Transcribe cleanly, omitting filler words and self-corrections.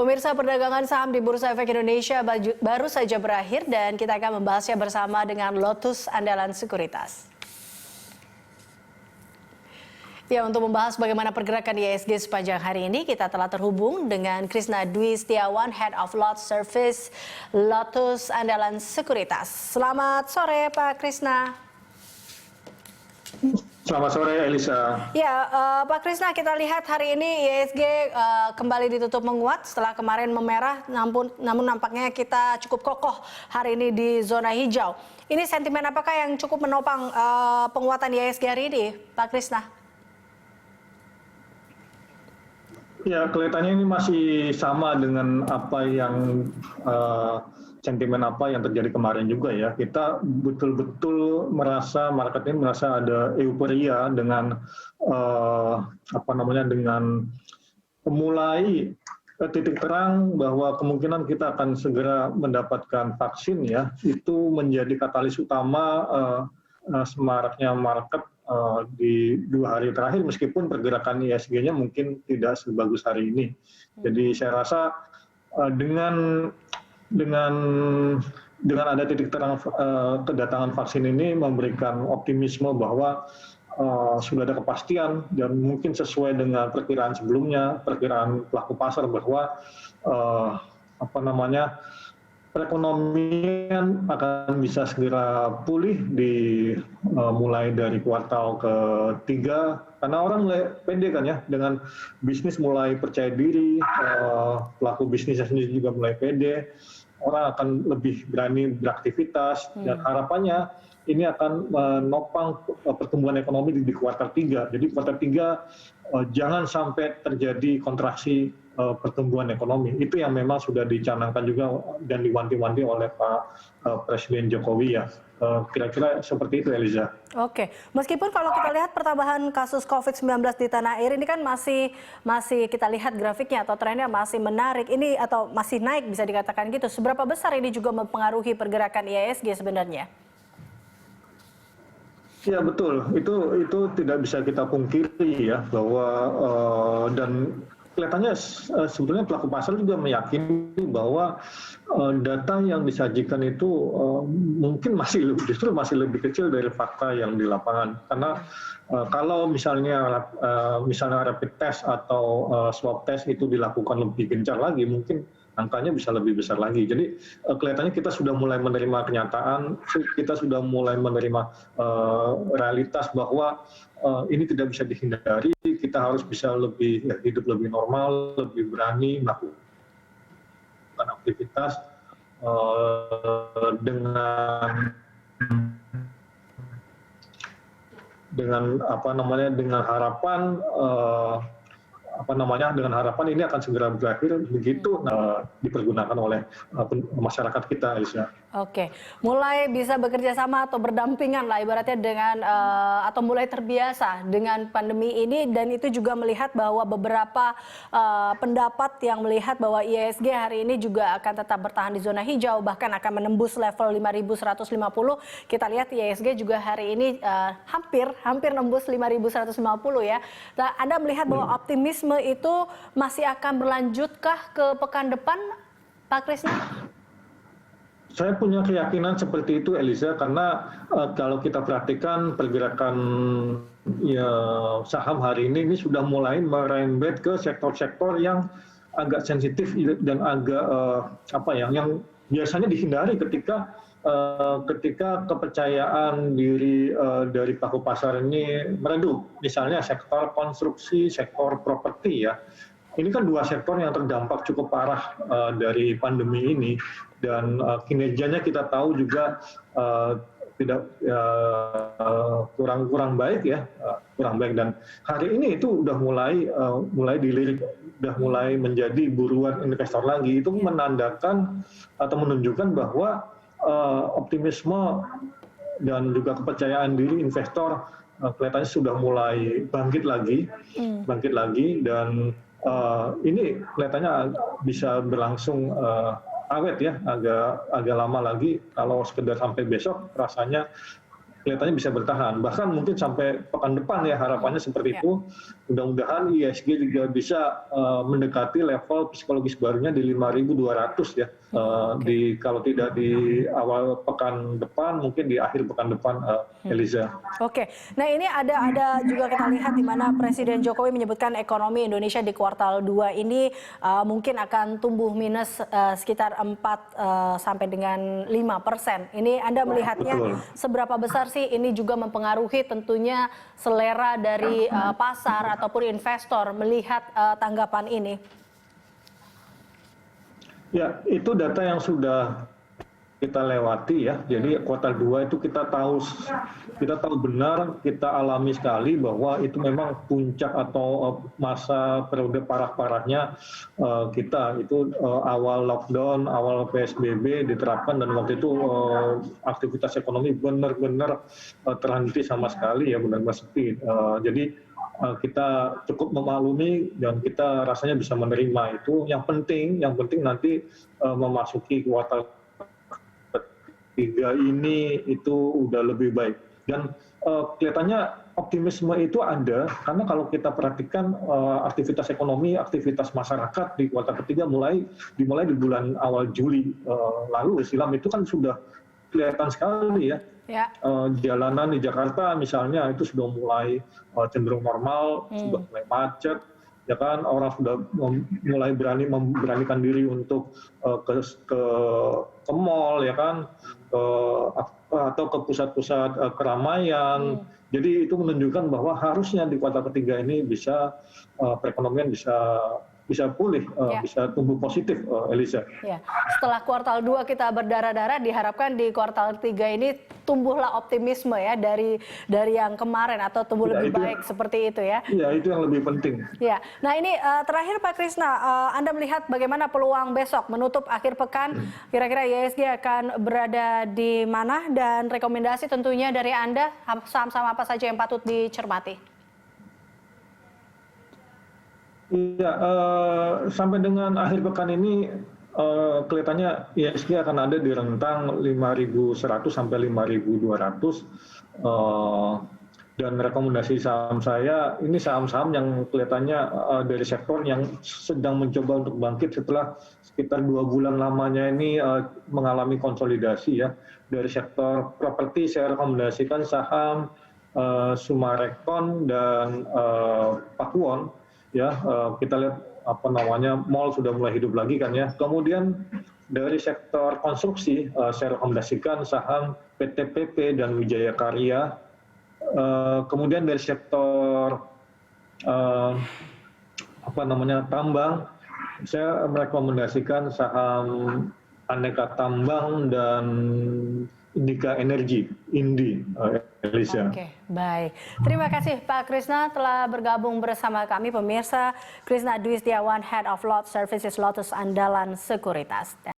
Pemirsa, perdagangan saham di Bursa Efek Indonesia baru saja berakhir dan kita akan membahasnya bersama dengan Lotus Andalan Sekuritas. Ya, untuk membahas bagaimana pergerakan IHSG sepanjang hari ini, kita telah terhubung dengan Krisna Dwi Setiawan, Head of Lot Service Lotus Andalan Sekuritas. Selamat sore, Pak Krisna. Selamat sore, Elisa. Ya, Pak Krisna, kita lihat hari ini IHSG kembali ditutup menguat setelah kemarin memerah, namun nampaknya kita cukup kokoh hari ini di zona hijau. Ini sentimen apakah yang cukup menopang penguatan IHSG hari ini, Pak Krisna? Ya, kelihatannya ini masih sama dengan apa yang sentimen apa yang terjadi kemarin juga ya. Kita betul-betul merasa market ini merasa ada euforia dengan dengan memulai titik terang bahwa kemungkinan kita akan segera mendapatkan vaksin ya. Itu menjadi katalis utama semaraknya market di 2 hari terakhir, meskipun pergerakan IHSG-nya mungkin tidak sebagus hari ini. Jadi saya rasa dengan ada titik terang kedatangan vaksin ini memberikan optimisme bahwa sudah ada kepastian dan mungkin sesuai dengan perkiraan sebelumnya, perkiraan pelaku pasar bahwa perekonomian akan bisa segera pulih mulai dari kuartal ketiga, karena orang mulai pede kan ya, dengan bisnis mulai percaya diri, pelaku bisnisnya sendiri juga mulai pede, orang akan lebih berani beraktivitas dan harapannya ini akan menopang pertumbuhan ekonomi di kuartal 3. Jadi kuartal 3 jangan sampai terjadi kontraksi pertumbuhan ekonomi. Itu yang memang sudah dicanangkan juga dan diwanti-wanti oleh Pak Presiden Jokowi ya. Kira-kira seperti itu, Eliza. Oke, meskipun kalau kita lihat pertambahan kasus COVID-19 di tanah air ini kan masih kita lihat grafiknya atau trennya masih menarik ini atau masih naik bisa dikatakan gitu. Seberapa besar ini juga mempengaruhi pergerakan IHSG sebenarnya? Ya betul, itu tidak bisa kita pungkiri ya bahwa dan kelihatannya sebetulnya pelaku pasar juga meyakini bahwa data yang disajikan itu mungkin justru masih lebih kecil dari fakta yang di lapangan. Karena kalau misalnya rapid test atau swab test itu dilakukan lebih gencar lagi, mungkin angkanya bisa lebih besar lagi. Jadi kelihatannya kita sudah mulai menerima kenyataan, kita sudah mulai menerima realitas bahwa ini tidak bisa dihindari. Kita harus bisa hidup lebih normal, lebih berani melakukan aktivitas dengan harapan ini akan segera berakhir begitu dipergunakan oleh masyarakat kita, Aisyah. Oke, mulai bisa bekerja sama atau berdampingan lah ibaratnya dengan atau mulai terbiasa dengan pandemi ini, dan itu juga melihat bahwa beberapa pendapat yang melihat bahwa IHSG hari ini juga akan tetap bertahan di zona hijau, bahkan akan menembus level 5.150. Kita lihat IHSG juga hari ini hampir nembus 5.150 ya. Nah, Anda melihat bahwa optimisme itu masih akan berlanjutkah ke pekan depan, Pak Krisna? Saya punya keyakinan seperti itu, Elisa, karena kalau kita perhatikan pergerakan saham hari ini sudah mulai merembet ke sektor-sektor yang agak sensitif dan agak yang biasanya dihindari ketika kepercayaan diri dari pelaku pasar ini meredup. Misalnya sektor konstruksi, sektor properti ya. Ini kan 2 sektor yang terdampak cukup parah dari pandemi ini, dan kinerjanya kita tahu juga tidak kurang baik ya, kurang baik, dan hari ini itu udah mulai dilirik, udah mulai menjadi buruan investor lagi. Itu menandakan atau menunjukkan bahwa optimisme dan juga kepercayaan diri investor kelihatannya sudah mulai bangkit lagi, dan ini kelihatannya bisa berlangsung awet ya, agak lama lagi. Kalau sekedar sampai besok rasanya kelihatannya bisa bertahan, bahkan mungkin sampai pekan depan ya, harapannya seperti itu. mudah-mudahan ISG juga bisa mendekati level psikologis barunya di 5.200 ya. Kalau tidak di awal pekan depan, mungkin di akhir pekan depan, Eliza. Oke, nah ini ada juga kita lihat di mana Presiden Jokowi menyebutkan ekonomi Indonesia di kuartal 2 ini mungkin akan tumbuh minus sekitar 4 sampai dengan 5%. Ini Anda melihatnya seberapa besar sih ini juga mempengaruhi tentunya selera dari pasar ataupun investor melihat tanggapan ini? Ya, itu data yang sudah kita lewati ya. Jadi kuartal 2 itu kita tahu benar, kita alami sekali bahwa itu memang puncak atau masa periode parah-parahnya kita. Itu awal lockdown, awal PSBB diterapkan dan waktu itu aktivitas ekonomi benar-benar terhenti sama sekali ya, benar-benar sepi. Jadi kita cukup memaklumi dan kita rasanya bisa menerima itu. Yang penting nanti memasuki kuartal 3 ini itu udah lebih baik. Dan kelihatannya optimisme itu ada karena kalau kita perhatikan aktivitas ekonomi, aktivitas masyarakat di kuartal ketiga dimulai di bulan awal Juli lalu silam itu kan sudah kelihatan sekali ya. Jalanan di Jakarta misalnya itu sudah mulai cenderung normal, sudah mulai macet, ya kan, orang sudah mulai memberanikan diri untuk ke mall, ya kan, atau ke pusat-pusat keramaian. Jadi itu menunjukkan bahwa harusnya di kuartal ketiga ini bisa perekonomian bisa pulih, bisa tumbuh positif, Eliza. Ya. Setelah kuartal 2 kita berdarah-darah, diharapkan di kuartal 3 ini tumbuhlah optimisme ya dari yang kemarin atau tumbuh lebih baik seperti itu ya. Iya, itu yang lebih penting. Ya. Nah ini terakhir Pak Krisna, Anda melihat bagaimana peluang besok menutup akhir pekan, kira-kira ISG akan berada di mana dan rekomendasi tentunya dari Anda saham-saham apa saja yang patut dicermati? Iya, sampai dengan akhir pekan ini kelihatannya ISG akan ada di rentang 5.100 sampai 5.200. Dan rekomendasi saham saya, ini saham-saham yang kelihatannya dari sektor yang sedang mencoba untuk bangkit setelah sekitar 2 bulan lamanya ini mengalami konsolidasi ya. Dari sektor properti saya rekomendasikan saham Sumarekon dan Pakuwon. Ya, kita lihat mall sudah mulai hidup lagi kan ya. Kemudian dari sektor konstruksi saya rekomendasikan saham PT PP dan Wijaya Karya. Kemudian dari sektor tambang, saya merekomendasikan saham Aneka Tambang dan Indika Energi, INDI, Elisa. Oke, baik. Terima kasih Pak Krisna telah bergabung bersama kami pemirsa. Krisna Dwi Setiawan, Head of Lot Services Lotus Andalan Sekuritas.